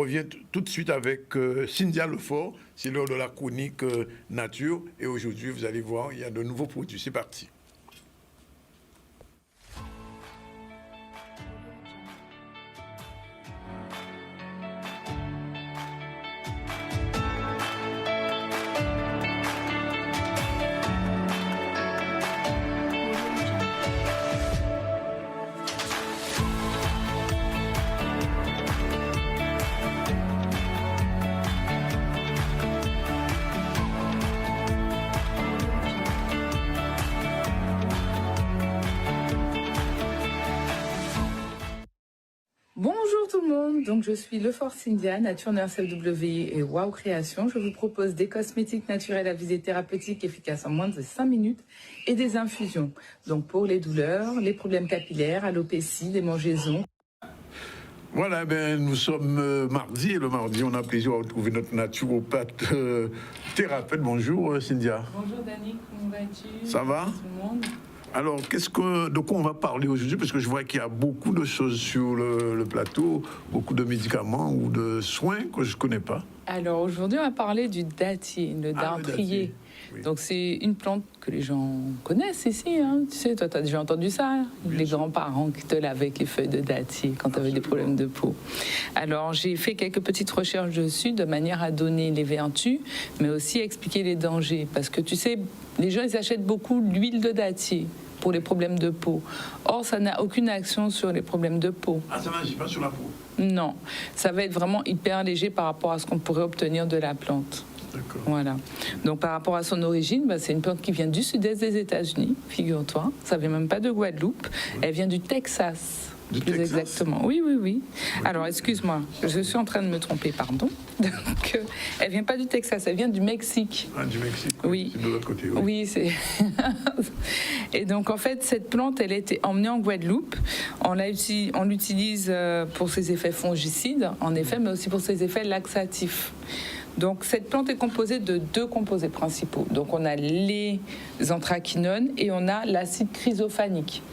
revient tout de suite avec Cynthia Lefort. C'est l'heure de la chronique nature. Et aujourd'hui, vous allez voir, il y a de nouveaux produits. C'est parti. Bonjour tout le monde, donc je suis Lefort Cynthia, Nature Nurse LW et Wow Création. Je vous propose des cosmétiques naturels à visée thérapeutique efficaces en moins de 5 minutes et des infusions. Donc pour les douleurs, les problèmes capillaires, alopécie, démangeaisons. Voilà, nous sommes mardi et le mardi, on a plaisir à retrouver notre naturopathe thérapeute. Bonjour Cynthia. Bonjour Dani, comment vas-tu? Ça va? Tout le monde. Alors, de quoi on va parler aujourd'hui? Parce que je vois qu'il y a beaucoup de choses sur le plateau, beaucoup de médicaments ou de soins que je ne connais pas. Alors aujourd'hui, on va parler du dattier, le dartrier. Oui. Donc c'est une plante que les gens connaissent ici. Hein. Tu sais, toi, tu as déjà entendu ça. Les grands-parents qui te lavaient avec les feuilles de dattier quand tu avais des problèmes de peau. Alors j'ai fait quelques petites recherches dessus de manière à donner les vertus, mais aussi expliquer les dangers. Parce que tu sais, les gens, ils achètent beaucoup l'huile de dattier pour les problèmes de peau. Or, ça n'a aucune action sur les problèmes de peau. Ah, ça n'agit pas sur la peau? Non. Ça va être vraiment hyper léger par rapport à ce qu'on pourrait obtenir de la plante. D'accord. Voilà. Donc, par rapport à son origine, c'est une plante qui vient du sud-est des États-Unis, figure-toi. Ça ne vient même pas de Guadeloupe. Oui. Elle vient du Texas. Plus exactement. Oui, oui, oui. Alors, excuse-moi, je suis en train de me tromper, pardon. Donc, elle vient pas du Texas, elle vient du Mexique. Ah, du Mexique. Oui. C'est de l'autre côté. Oui, oui c'est. Et donc, en fait, cette plante, elle a été emmenée en Guadeloupe. On l'utilise pour ses effets fongicides, en effet, mais aussi pour ses effets laxatifs. Donc, cette plante est composée de 2 composés principaux. Donc, on a les anthraquinones et on a l'acide chrysophanique.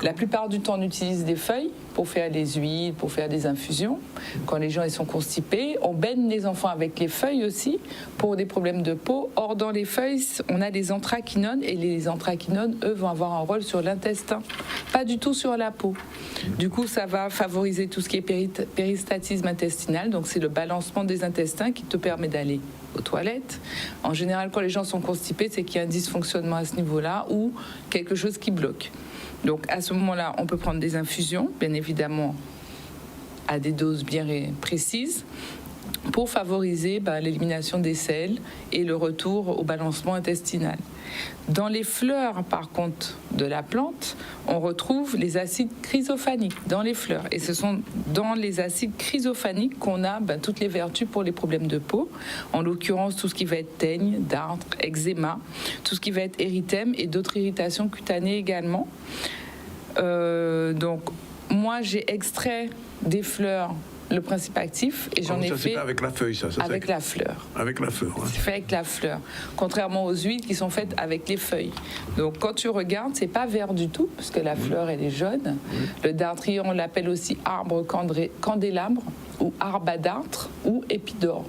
La plupart du temps, on utilise des feuilles pour faire des huiles, pour faire des infusions. Quand les gens ils sont constipés, on baigne les enfants avec les feuilles aussi pour des problèmes de peau. Or, dans les feuilles, on a les anthraquinones et les anthraquinones, eux, vont avoir un rôle sur l'intestin, pas du tout sur la peau. Du coup, ça va favoriser tout ce qui est péristatisme intestinal. Donc, c'est le balancement des intestins qui te permet d'aller aux toilettes. En général, quand les gens sont constipés, c'est qu'il y a un dysfonctionnement à ce niveau-là ou quelque chose qui bloque. Donc, à ce moment-là, on peut prendre des infusions, bien évidemment, à des doses bien précises, pour favoriser l'élimination des selles et le retour au balancement intestinal. Dans les fleurs, par contre, de la plante, on retrouve les acides chrysophaniques dans les fleurs. Et ce sont dans les acides chrysophaniques qu'on a toutes les vertus pour les problèmes de peau. En l'occurrence, tout ce qui va être teigne, dartre, eczéma, tout ce qui va être érythème et d'autres irritations cutanées également. Donc, moi, j'ai extrait des fleurs le principe actif et j'en ai fait avec la feuille, ça avec la fleur. Avec la fleur. Ouais. C'est fait avec la fleur, contrairement aux huiles qui sont faites avec les feuilles. Donc quand tu regardes, c'est pas vert du tout parce que la fleur elle est jaune. Le dartrier, on l'appelle aussi arbre candélabre ou arbre à dartre ou épidore.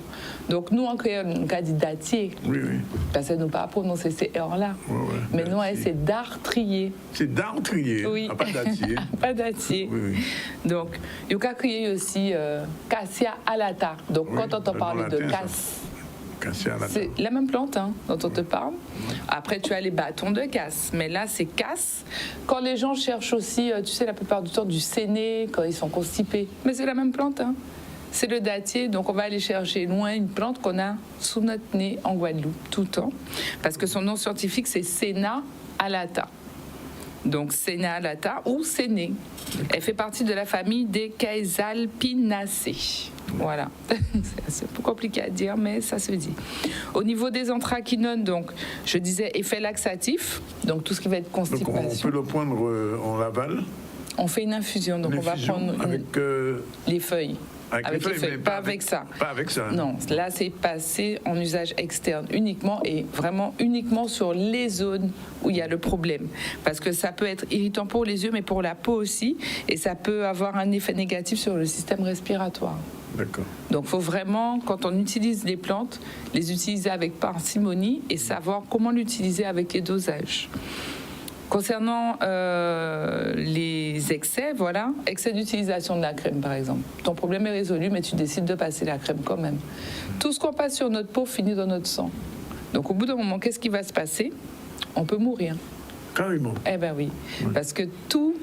Donc nous en créole, on dit dattier. Oui, oui. Parce que nous pas prononcer ces R là. Ouais, mais non, c'est dartrier. C'est dartrier. Oui. Ah, pas dattier. Pas dattier. Oui, oui. Donc, il y a créé aussi cassia alata. Donc, quand on te parle de casse, c'est la même plante dont on te parle. Après, tu as les bâtons de casse. Mais là, c'est casse. Quand les gens cherchent aussi, tu sais, la plupart du temps, du séné, quand ils sont constipés. Mais c'est la même plante. C'est le dattier. Donc, on va aller chercher loin une plante qu'on a sous notre nez en Guadeloupe tout le temps. Parce que son nom scientifique, c'est Senna alata. Donc, Senna alata ou séné. Elle fait partie de la famille des Caesalpinacées. Voilà. C'est un peu compliqué à dire, mais ça se dit. Au niveau des anthraquinones, donc, je disais effet laxatif, donc tout ce qui va être constipation. Donc, on peut le prendre en aval. On fait une infusion, donc on va prendre avec les feuilles. Avec les feuilles, pas avec ça. Pas avec ça. Non, là c'est passé en usage externe uniquement et vraiment uniquement sur les zones où il y a le problème. Parce que ça peut être irritant pour les yeux, mais pour la peau aussi. Et ça peut avoir un effet négatif sur le système respiratoire. D'accord. Donc il faut vraiment, quand on utilise les plantes, les utiliser avec parcimonie et savoir comment l'utiliser avec les dosages. Concernant les excès, voilà, excès d'utilisation de la crème par exemple. Ton problème est résolu, mais tu décides de passer la crème quand même. Tout ce qu'on passe sur notre peau finit dans notre sang. Donc au bout d'un moment, qu'est-ce qui va se passer? On peut mourir. Carrément. Eh bien oui, parce que tout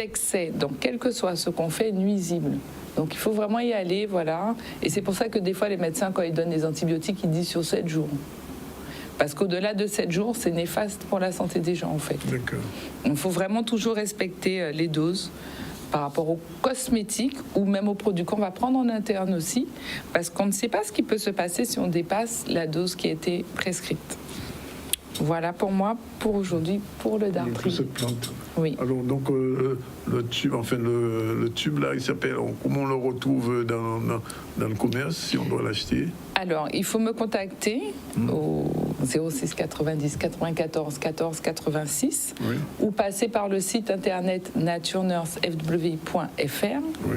excès, donc quel que soit ce qu'on fait, est nuisible. Donc il faut vraiment y aller, voilà. Et c'est pour ça que des fois les médecins, quand ils donnent des antibiotiques, ils disent sur 7 jours. Parce qu'au-delà de 7 jours, c'est néfaste pour la santé des gens, en fait. D'accord. Il faut vraiment toujours respecter les doses par rapport aux cosmétiques ou même aux produits qu'on va prendre en interne aussi, parce qu'on ne sait pas ce qui peut se passer si on dépasse la dose qui a été prescrite. Voilà pour moi, pour aujourd'hui, pour le dartrier. Pour cette plante. Oui. Alors, donc, le tube, enfin, le tube, là, il s'appelle, comment on le retrouve dans le commerce, si on doit l'acheter? Alors, il faut me contacter au 06 90 94 14 86 Oui. ou passer par le site internet naturenursefw.fr. Oui.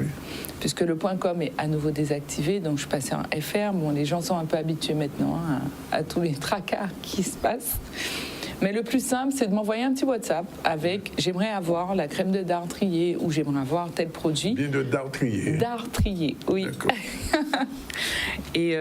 Puisque le .com est à nouveau désactivé, donc je passais en FR. Bon, les gens sont un peu habitués maintenant à tous les tracas qui se passent. Mais le plus simple, c'est de m'envoyer un petit WhatsApp avec « j'aimerais avoir la crème de dartrier » ou « j'aimerais avoir tel produit ». Bien de dartrier. Dartrier, oui. D'accord. Et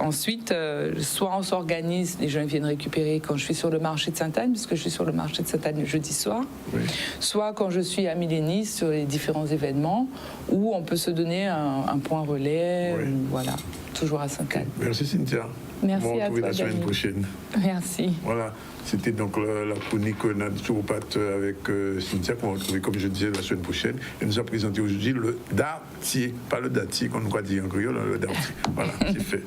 ensuite, soit on s'organise, les gens viennent récupérer quand je suis sur le marché de Sainte-Anne, puisque je suis sur le marché de Sainte-Anne le jeudi soir, Oui. soit quand je suis à Milénis sur les différents événements, où on peut se donner un point relais, Oui. voilà, toujours à Sainte-Anne. Merci Cynthia. Merci On va à retrouver toi, la semaine Daniel. prochaine. Merci. Voilà, c'était donc la chronique naturopathe avec Cynthia qu'on va retrouver, comme je disais, la semaine prochaine. Elle nous a présenté aujourd'hui le dartier, pas le datier qu'on nous a dit en créole, le dartier. Voilà, c'est fait.